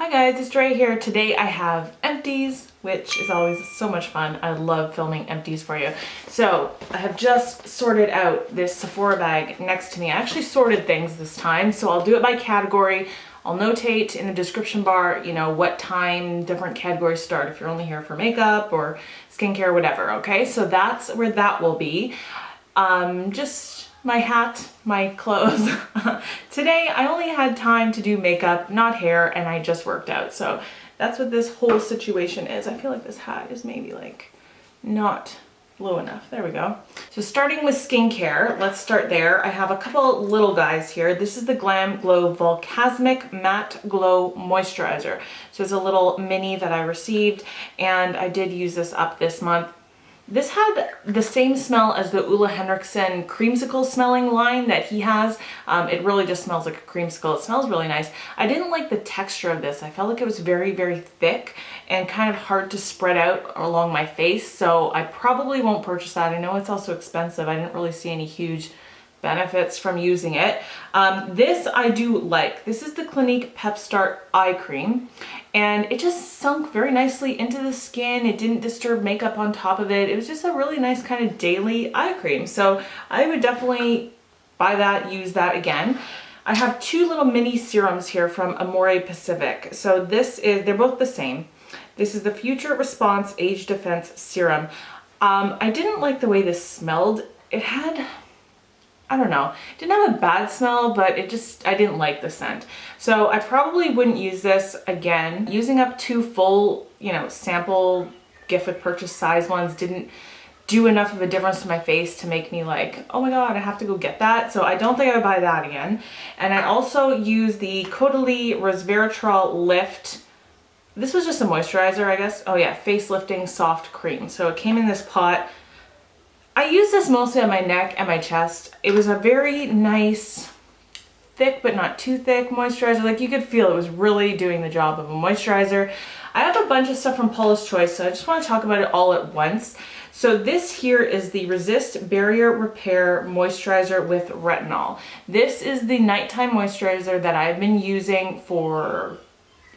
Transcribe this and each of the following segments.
Hi guys, it's Dre here. Today I have Empties, which is always so much fun. I love filming Empties for you. So I have just sorted out this Sephora bag next to me. I actually sorted things this time, so I'll do it by category. I'll notate in the description bar, you know, what time different categories start if you're only here for makeup or skincare, whatever, okay? So that's where that will be. Just my hat, my clothes. Today I only had time to do makeup, not hair, and I just worked out. So that's what this whole situation is. I feel like this hat is maybe like not low enough. There we go. So starting with skincare, let's start there. I have a couple little guys here. This is the Glam Glow Volcasmic Matte Glow Moisturizer. So it's a little mini that I received, and I did use this up this month. This had the same smell as the Ole Henriksen creamsicle smelling line that he has. It really just smells like a creamsicle. It smells really nice. I didn't like the texture of this. I felt like it was very, very thick and kind of hard to spread out along my face. So I probably won't purchase that. I know it's also expensive. I didn't really see any huge benefits from using it. This I do like. This is the Clinique Pep Start Eye Cream, and it just sunk very nicely into the skin. It didn't disturb makeup on top of it. It was just a really nice kind of daily eye cream. So I would definitely buy that, use that again. I have two little mini serums here from Amore Pacific. So they're both the same. This is the Future Response Age Defense Serum. I didn't like the way this smelled. It had, I don't know, it didn't have a bad smell, but I didn't like the scent. So I probably wouldn't use this again. Using up two full, sample gift with purchase size ones didn't do enough of a difference to my face to make me like, oh my God, I have to go get that. So I don't think I would buy that again. And I also use the Caudalie Resveratrol Lift. This was just a moisturizer, I guess. Oh yeah, face lifting soft cream. So it came in this pot. I use this mostly on my neck and my chest. It was a very nice, thick but not too thick moisturizer. Like you could feel it was really doing the job of a moisturizer. I have a bunch of stuff from Paula's Choice, so I just want to talk about it all at once. So this here is the Resist Barrier Repair Moisturizer with Retinol. This is the nighttime moisturizer that I've been using for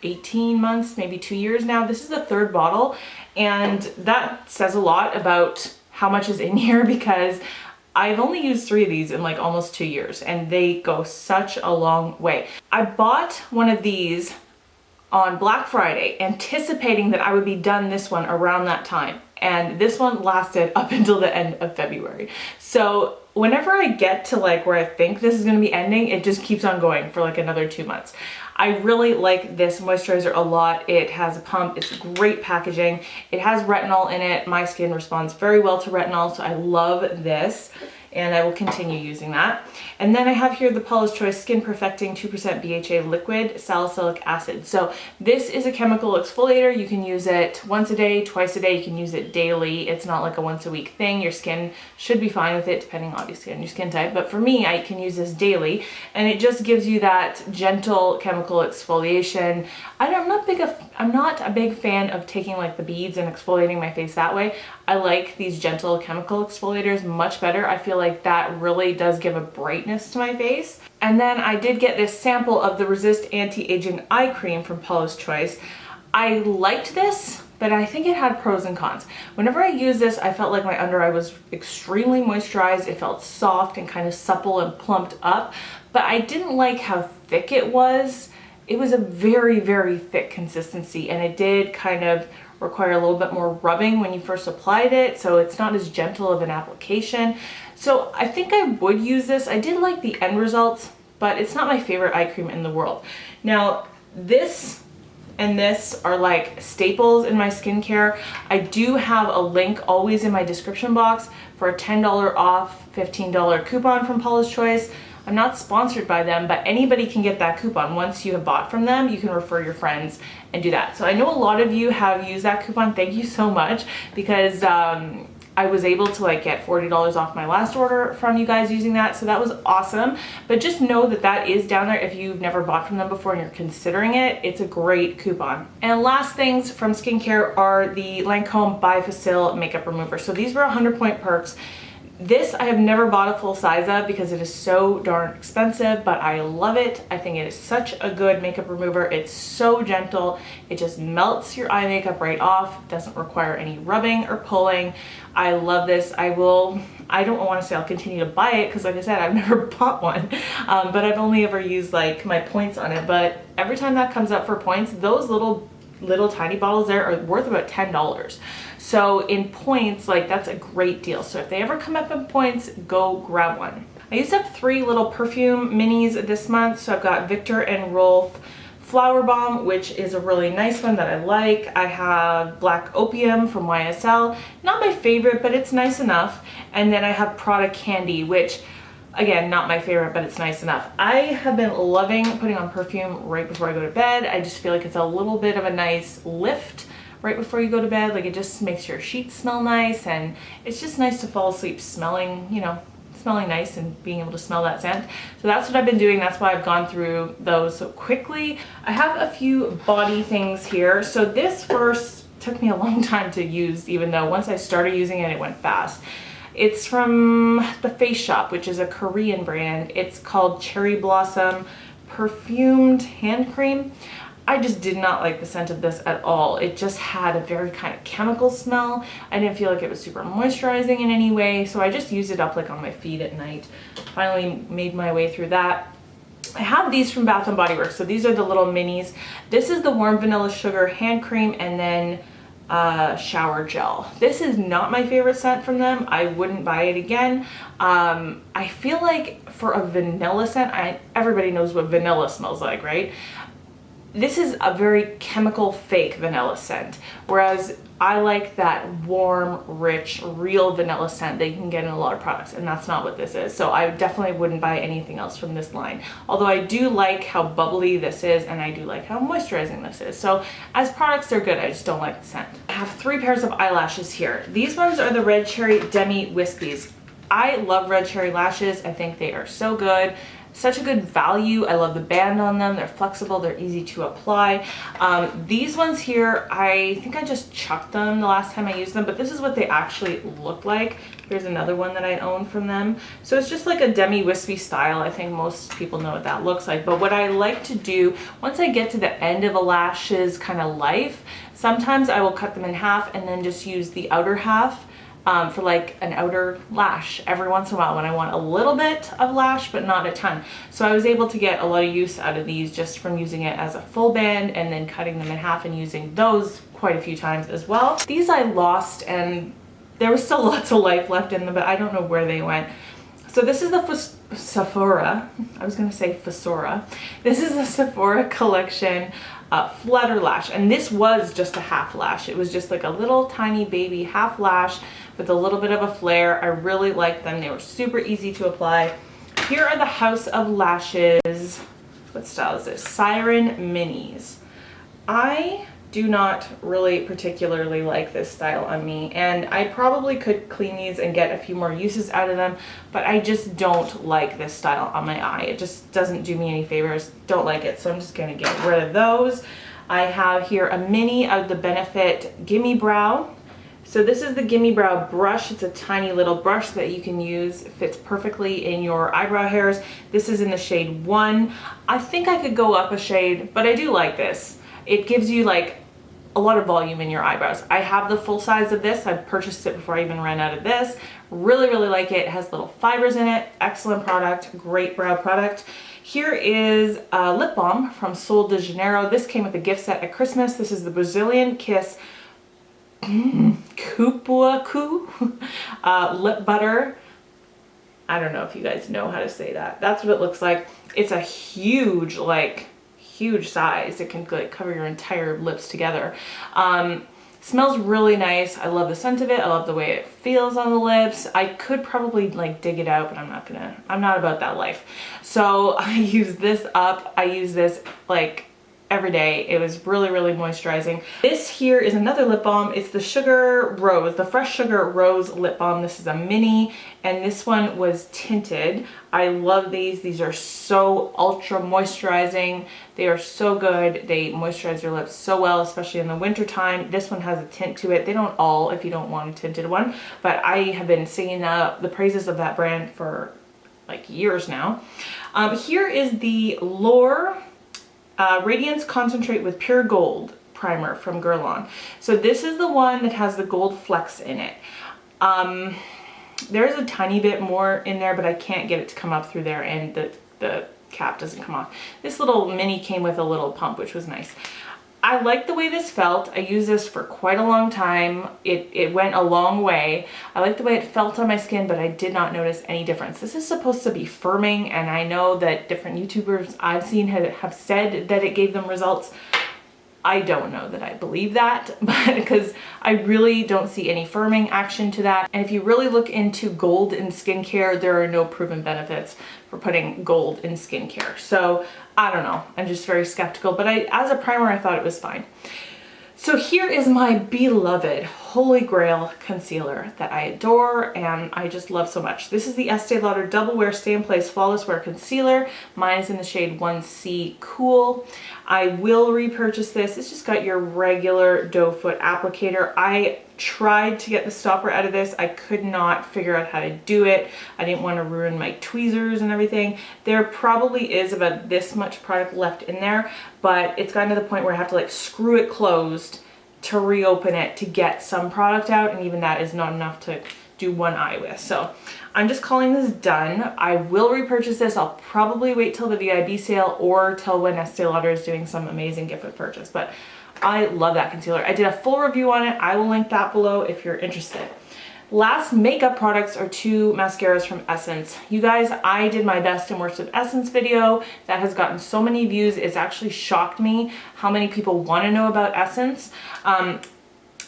18 months, maybe 2 years now. This is the third bottle, and that says a lot about how much is in here, because I've only used 3 of these in like almost 2 years, and they go such a long way. I bought one of these on Black Friday anticipating that I would be done this one around that time, and this one lasted up until the end of February. So whenever I get to like where I think this is going to be ending, it just keeps on going for like another 2 months. I really like this moisturizer a lot. It has a pump, it's great packaging. It has retinol in it. My skin responds very well to retinol, so I love this, and I will continue using that. And then I have here the Paula's Choice Skin Perfecting 2% BHA Liquid Salicylic Acid. So this is a chemical exfoliator. You can use it once a day, twice a day. You can use it daily. It's not like a once a week thing. Your skin should be fine with it, depending obviously on your skin type. But for me, I can use this daily, and it just gives you that gentle chemical exfoliation. I'm not a big fan of taking like the beads and exfoliating my face that way. I like these gentle chemical exfoliators much better. I feel like that really does give a brightness to my face. And then I did get this sample of the Resist Anti-Aging Eye Cream from Paula's Choice. I liked this, but I think it had pros and cons. Whenever I used this, I felt like my under eye was extremely moisturized. It felt soft and kind of supple and plumped up, but I didn't like how thick it was. It was a very, very thick consistency, and it did kind of require a little bit more rubbing when you first applied it, so it's not as gentle of an application. So I think I would use this. I did like the end results, but it's not my favorite eye cream in the world. Now, this and this are like staples in my skincare. I do have a link always in my description box for a $10 off, $15 coupon from Paula's Choice. I'm not sponsored by them, but anybody can get that coupon. Once you have bought from them, you can refer your friends and do that. So I know a lot of you have used that coupon. Thank you so much, because I was able to like get $40 off my last order from you guys using that. So that was awesome. But just know that that is down there if you've never bought from them before and you're considering it. It's a great coupon. And last things from skincare are the Lancome Bifacil Makeup Remover. So these were 100 point perks. This I have never bought a full size of because it is so darn expensive, but I love it. I think it is such a good makeup remover. It's so gentle. It just melts your eye makeup right off. Doesn't require any rubbing or pulling. I love this. I don't want to say I'll continue to buy it because like I said, I've never bought one, but I've only ever used like my points on it. But every time that comes up for points, those little tiny bottles there are worth about $10. So in points, like that's a great deal. So if they ever come up in points, go grab one. I used up 3 little perfume minis this month. So I've got Victor and Rolf Flower Bomb, which is a really nice one that I like. I have Black Opium from YSL. Not my favorite, but it's nice enough. And then I have Prada Candy, which again, not my favorite, but it's nice enough. I have been loving putting on perfume right before I go to bed. I just feel like it's a little bit of a nice lift right before you go to bed. Like it just makes your sheets smell nice, and it's just nice to fall asleep smelling, you know, smelling nice and being able to smell that scent. So that's what I've been doing. That's why I've gone through those so quickly. I have a few body things here. So this first took me a long time to use, even though once I started using it, it went fast. It's from the Face Shop, which is a Korean brand. It's called Cherry Blossom Perfumed Hand Cream. I just did not like the scent of this at all. It just had a very kind of chemical smell. I didn't feel like it was super moisturizing in any way, so I just used it up like on my feet at night. Finally made my way through that. I have these from Bath & Body Works, so these are the little minis. This is the Warm Vanilla Sugar Hand Cream, and then shower gel. This is not my favorite scent from them. I wouldn't buy it again. I feel like for a vanilla scent, everybody knows what vanilla smells like, right? This is a very chemical fake vanilla scent, whereas I like that warm, rich, real vanilla scent that you can get in a lot of products, and that's not what this is. So I definitely wouldn't buy anything else from this line. Although I do like how bubbly this is, and I do like how moisturizing this is. So as products, they're good. I just don't like the scent. I have 3 pairs of eyelashes here. These ones are the Red Cherry Demi Wispies. I love Red Cherry lashes. I think they are so good. Such a good value. I love the band on them. They're flexible, they're easy to apply. These ones here, I think I just chucked them the last time I used them, but this is what they actually look like. Here's another one that I own from them. So it's just like a demi wispy style. I think most people know what that looks like. But what I like to do, once I get to the end of a lash's kind of life, sometimes I will cut them in half and then just use the outer half for like an outer lash every once in a while when I want a little bit of lash but not a ton. So I was able to get a lot of use out of these just from using it as a full band and then cutting them in half and using those quite a few times as well. These I lost and there was still lots of life left in them, but I don't know where they went. So this is the Sephora, I was gonna say Fosora. This is the Sephora collection flutter lash, and this was just a half lash. It was just like a little tiny baby half lash with a little bit of a flare. I really liked them. They were super easy to apply. Here are the House of Lashes, what style is this? Siren Minis. I do not really particularly like this style on me, and I probably could clean these and get a few more uses out of them, but I just don't like this style on my eye. It just doesn't do me any favors. Don't like it, so I'm just gonna get rid of those. I have here a mini of the Benefit Gimme Brow. So this is the Gimme Brow brush. It's a tiny little brush that you can use. It fits perfectly in your eyebrow hairs. This is in the shade 1. I think I could go up a shade, but I do like this. It gives you like a lot of volume in your eyebrows. I have the full size of this. I purchased it before I even ran out of this. Really, really like it. It has little fibers in it. Excellent product, great brow product. Here is a lip balm from Sol de Janeiro. This came with a gift set at Christmas. This is the Brazilian Kiss Cupuaçu lip butter. I don't know if you guys know how to say that. That's what it looks like. It's a huge, like, huge size. It can like cover your entire lips together. Smells really nice. I love the scent of it. I love the way it feels on the lips. I could probably like dig it out, but I'm not about that life. So I use this up. I use this like every day. It was really, really moisturizing. This here is another lip balm. It's the Sugar Rose, the Fresh Sugar Rose lip balm. This is a mini, and this one was tinted. I love these. These are so ultra moisturizing. They are so good. They moisturize your lips so well, especially in the winter time. This one has a tint to it. They don't all if you don't want a tinted one, but I have been singing the praises of that brand for like years now. Here is the Lauder Radiance Concentrate with Pure Gold primer from Guerlain. So this is the one that has the gold flecks in it. There's a tiny bit more in there, but I can't get it to come up through there, and the cap doesn't come off. This little mini came with a little pump, which was nice. I like the way this felt. I used this for quite a long time. It went a long way. I like the way it felt on my skin, but I did not notice any difference. This is supposed to be firming, and I know that different YouTubers I've seen have said that it gave them results. I don't know that I believe that, but because I really don't see any firming action to that. And if you really look into gold in skincare, there are no proven benefits for putting gold in skincare. So I don't know, I'm just very skeptical, but as a primer, I thought it was fine. So here is my beloved Holy Grail concealer that I adore and I just love so much. This is the Estee Lauder Double Wear Stay in Place Flawless Wear Concealer. Mine is in the shade 1C Cool. I will repurchase this. It's just got your regular doe foot applicator. I tried to get the stopper out of this. I could not figure out how to do it. I didn't want to ruin my tweezers and everything. There probably is about this much product left in there, but it's gotten to the point where I have to like screw it closed to reopen it to get some product out, and even that is not enough to do one eye with. So I'm just calling this done. I will repurchase this. I'll probably wait till the VIB sale or till when Estee Lauder is doing some amazing gift with purchase, but I love that concealer. I did a full review on it. I will link that below if you're interested. Last makeup products are two mascaras from Essence. You guys, I did my best and worst of Essence video that has gotten so many views. It's actually shocked me how many people want to know about Essence.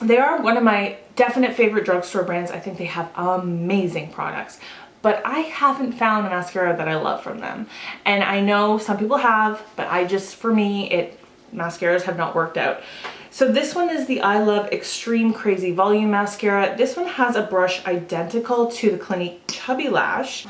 They are one of my definite favorite drugstore brands. I think they have amazing products, but I haven't found a mascara that I love from them. And I know some people have, but for me, mascaras have not worked out. So this one is the I Love Extreme Crazy Volume Mascara. This one has a brush identical to the Clinique Chubby Lash.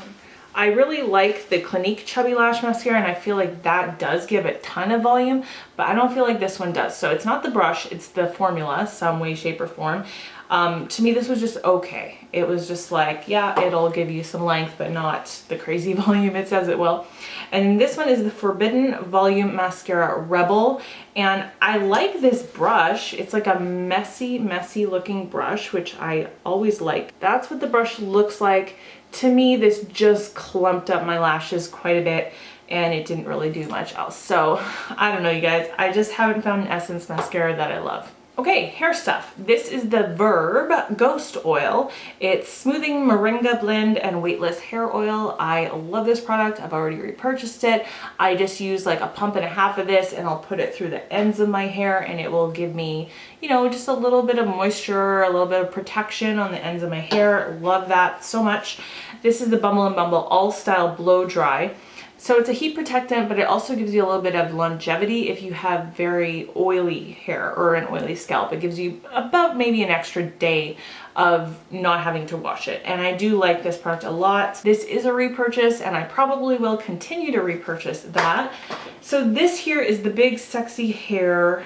I really like the Clinique Chubby Lash Mascara, and I feel like that does give a ton of volume, but I don't feel like this one does. So it's not the brush, it's the formula, some way, shape, or form. To me, this was just okay. It was just like, yeah, it'll give you some length, but not the crazy volume it says it will. And this one is the Forbidden Volume Mascara Rebel. And I like this brush. It's like a messy looking brush, which I always like. That's what the brush looks like. To me, this just clumped up my lashes quite a bit, and it didn't really do much else. So I don't know, you guys. I just haven't found an Essence mascara that I love. Okay, hair stuff. This is the Verb Ghost Oil. It's smoothing moringa blend and weightless hair oil. I love this product. I've already repurchased it. I just use like a pump and a half of this, and I'll put it through the ends of my hair, and it will give me, you know, just a little bit of moisture, a little bit of protection on the ends of my hair. Love that so much. This is the Bumble & Bumble All Style Blow Dry. So it's a heat protectant, but it also gives you a little bit of longevity if you have very oily hair or an oily scalp. It gives you about maybe an extra day of not having to wash it. And I do like this product a lot. This is a repurchase, and I probably will continue to repurchase that. So this here is the Big Sexy Hair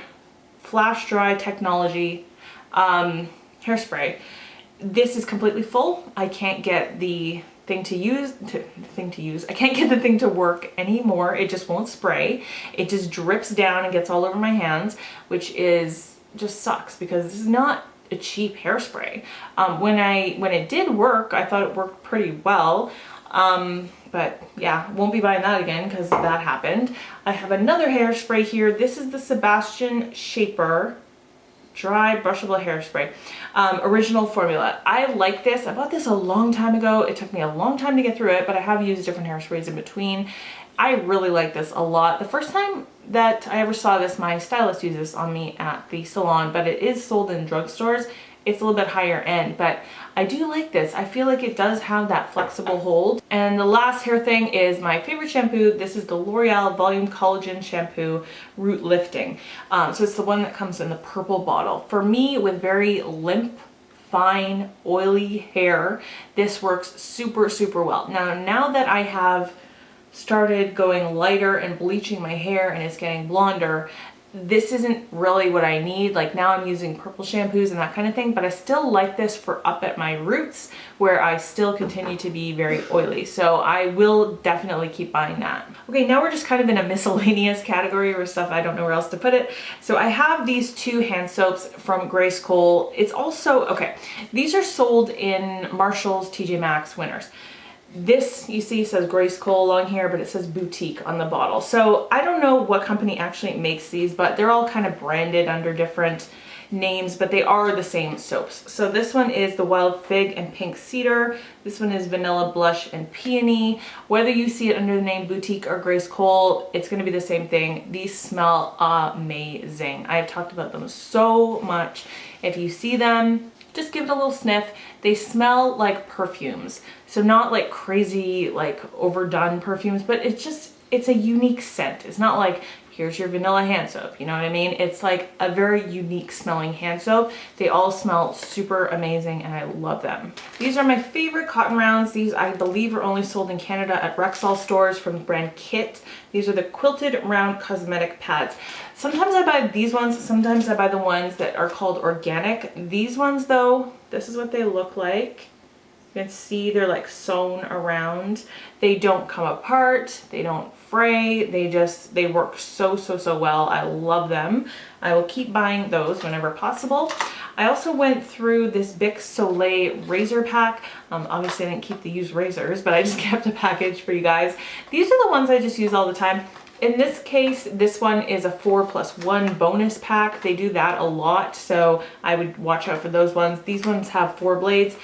Flash Dry Technology hairspray. This is completely full. I can't get the thing to use. I can't get the thing to work anymore. It just won't spray. It just drips down and gets all over my hands, which just sucks because this is not a cheap hairspray. When it did work, I thought it worked pretty well. But yeah, won't be buying that again because that happened. I have another hairspray here. This is the Sebastian Shaper Dry Brushable Hairspray, original formula. I like this. I bought this a long time ago. It took me a long time to get through it, but I have used different hairsprays in between. I really like this a lot. The first time that I ever saw this, my stylist used this on me at the salon, but it is sold in drugstores, it's a little bit higher end, but I do like this. I feel like it does have that flexible hold. And the last hair thing is my favorite shampoo. This is the L'Oreal Volume Collagen Shampoo Root Lifting. So it's the one that comes in the purple bottle. For me, with very limp, fine, oily hair, this works super, super well. Now that I have started going lighter and bleaching my hair and it's getting blonder, this isn't really what I need. Like now I'm using purple shampoos and that kind of thing, but I still like this for up at my roots where I still continue to be very oily. So I will definitely keep buying that. Okay, now we're just kind of in a miscellaneous category or stuff. I don't know where else to put it. So I have these two hand soaps from Grace Cole. It's also, okay, these are sold in Marshall's, TJ Maxx, Winners. This, you see, says Grace Cole along here, but it says boutique on the bottle. So I don't know what company actually makes these, but they're all kind of branded under different names, but they are the same soaps. So this one is the Wild Fig and Pink Cedar. This one is Vanilla Blush and Peony. Whether you see it under the name Boutique or Grace Cole, it's going to be the same thing. These smell amazing. I've talked about them so much. If you see them, just give it a little sniff. They smell like perfumes. So not like crazy, like overdone perfumes, but it's a unique scent. It's not like, here's your vanilla hand soap, you know what I mean? It's like a very unique smelling hand soap. They all smell super amazing and I love them. These are my favorite cotton rounds. These I believe are only sold in Canada at Rexall stores from the brand Kit. These are the quilted round cosmetic pads. Sometimes I buy these ones, sometimes I buy the ones that are called organic. These ones though, this is what they look like. You can see they're like sewn around. They don't come apart, they don't fray, they work so well. I love them. I will keep buying those whenever possible. I also went through this Bic Soleil razor pack. Obviously I didn't keep the used razors, but I just kept a package for you guys. These are the ones I just use all the time. In this case, this one is a 4+1 bonus pack. They do that a lot, so I would watch out for those ones. These ones have 4 blades.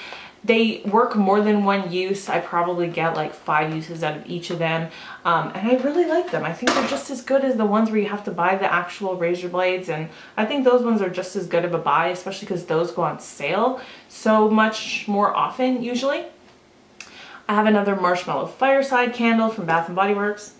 They work more than one use. I probably get like 5 uses out of each of them. And I really like them. I think they're just as good as the ones where you have to buy the actual razor blades. And I think those ones are just as good of a buy, especially because those go on sale so much more often usually. I have another Marshmallow Fireside candle from Bath & Body Works.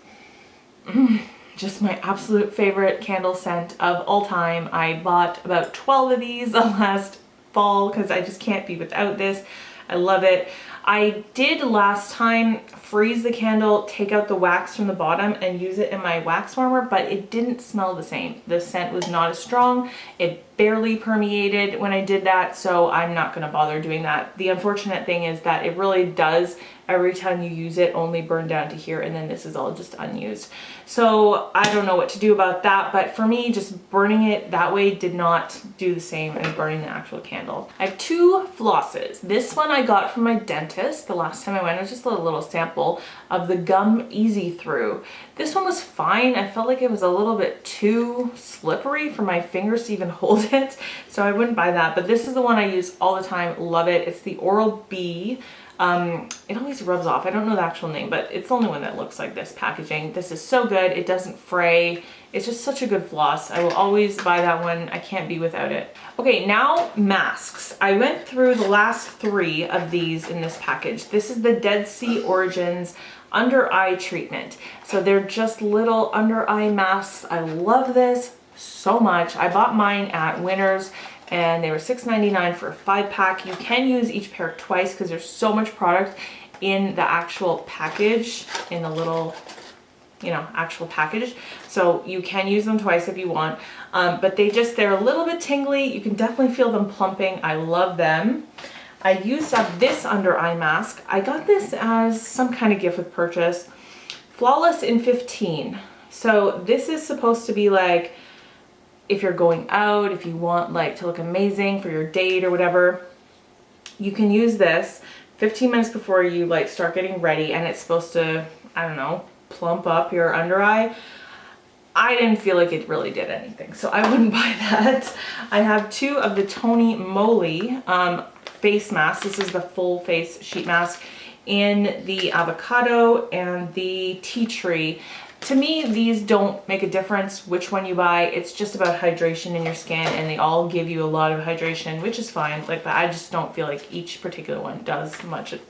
Just my absolute favorite candle scent of all time. I bought about 12 of these last fall because I just can't be without this. I love it. I did last time freeze the candle, take out the wax from the bottom and use it in my wax warmer, but it didn't smell the same. The scent was not as strong. It barely permeated when I did that, so I'm not going to bother doing that. The unfortunate thing is that it really does, every time you use it, only burn down to here, and then this is all just unused. So I don't know what to do about that, but for me, just burning it that way did not do the same as burning the actual candle. I have 2 flosses. This one I got from my dentist the last time I went. It was just a little sample of the Gum Easy Through. This one was fine. I felt like it was a little bit too slippery for my fingers to even hold it, so I wouldn't buy that. But this is the one I use all the time. Love it. It's the Oral-B. It always rubs off. I don't know the actual name, but it's the only one that looks like this packaging. This is so good. It doesn't fray. It's just such a good floss. I will always buy that one. I can't be without it. Okay, now masks. I went through the last 3 of these in this package. This is the Dead Sea Origins under eye treatment. So they're just little under eye masks. I love this so much. I bought mine at Winners and they were $6.99 for a 5-pack. You can use each pair twice because there's so much product in the actual package, in the little, you know, actual package. So you can use them twice if you want. But they're a little bit tingly. You can definitely feel them plumping. I love them. I used up this under eye mask. I got this as some kind of gift with purchase. Flawless in 15. So this is supposed to be like, if you're going out, if you want like to look amazing for your date or whatever, you can use this 15 minutes before you like start getting ready, and it's supposed to, I don't know, plump up your under eye. I didn't feel like it really did anything, so I wouldn't buy that. I have 2 of the Tony Moly face masks. This is the full face sheet mask in the avocado and the tea tree. To me, these don't make a difference which one you buy. It's just about hydration in your skin, and they all give you a lot of hydration, which is fine. Like, I just don't feel like each particular one does much of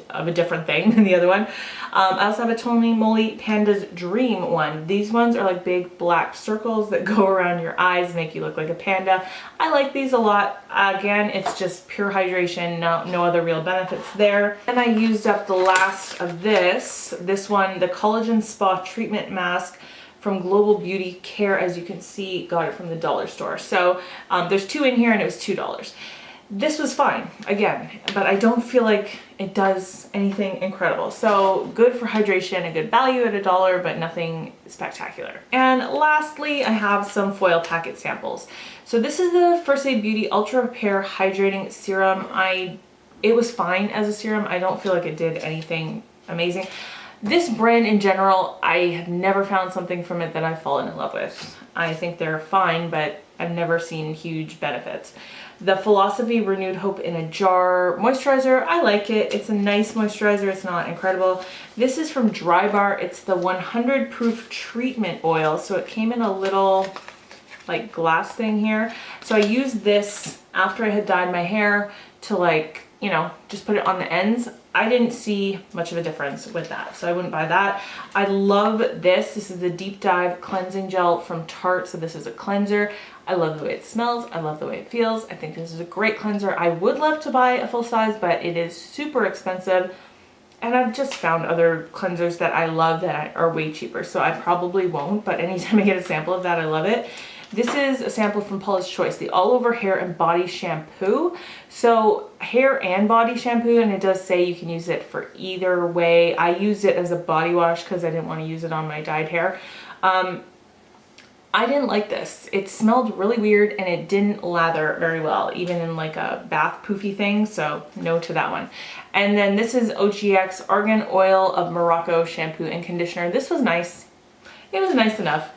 a different thing than the other one. I also have a Tony Moly Panda's Dream one. These ones are like big black circles that go around your eyes, make you look like a panda. I like these a lot. Again, it's just pure hydration, no other real benefits there. And I used up the last of this one, the Collagen Spa Treatment Mask from Global Beauty Care. As you can see, got it from the dollar store. So there's 2 in here and it was $2. This was fine, again, but I don't feel like it does anything incredible. So good for hydration, a good value at $1, but nothing spectacular. And lastly, I have some foil packet samples. So this is the First Aid Beauty Ultra Repair Hydrating Serum. It was fine as a serum. I don't feel like it did anything amazing. This brand in general, I have never found something from it that I've fallen in love with. I think they're fine, but I've never seen huge benefits. The Philosophy Renewed Hope in a Jar moisturizer, I like it. It's a nice moisturizer, it's not incredible. This is from Dry Bar. It's the 100 proof treatment oil. So it came in a little like glass thing here. So I used this after I had dyed my hair to, like, you know, just put it on the ends. I didn't see much of a difference with that, so I wouldn't buy that. I love this. This is the Deep Dive Cleansing Gel from Tarte. So this is a cleanser. I love the way it smells. I love the way it feels. I think this is a great cleanser. I would love to buy a full size, but it is super expensive. And I've just found other cleansers that I love that are way cheaper, so I probably won't, but anytime I get a sample of that, I love it. This is a sample from Paula's Choice, the All Over Hair and Body Shampoo. So hair and body shampoo, and it does say you can use it for either way. I used it as a body wash because I didn't want to use it on my dyed hair. I didn't like this. It smelled really weird and it didn't lather very well, even in like a bath poofy thing, so no to that one. And then this is OGX Argan Oil of Morocco Shampoo and Conditioner. This was nice. It was nice enough,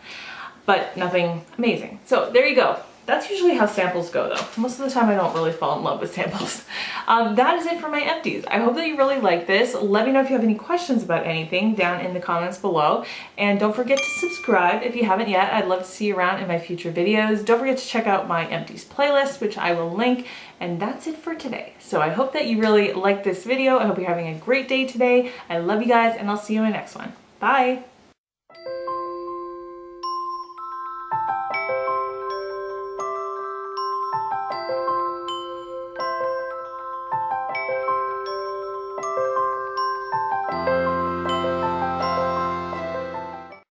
but nothing amazing. So there you go. That's usually how samples go though. Most of the time I don't really fall in love with samples. That is it for my empties. I hope that you really like this. Let me know if you have any questions about anything down in the comments below. And don't forget to subscribe if you haven't yet. I'd love to see you around in my future videos. Don't forget to check out my empties playlist, which I will link. And that's it for today. So I hope that you really liked this video. I hope you're having a great day today. I love you guys, and I'll see you in my next one. Bye.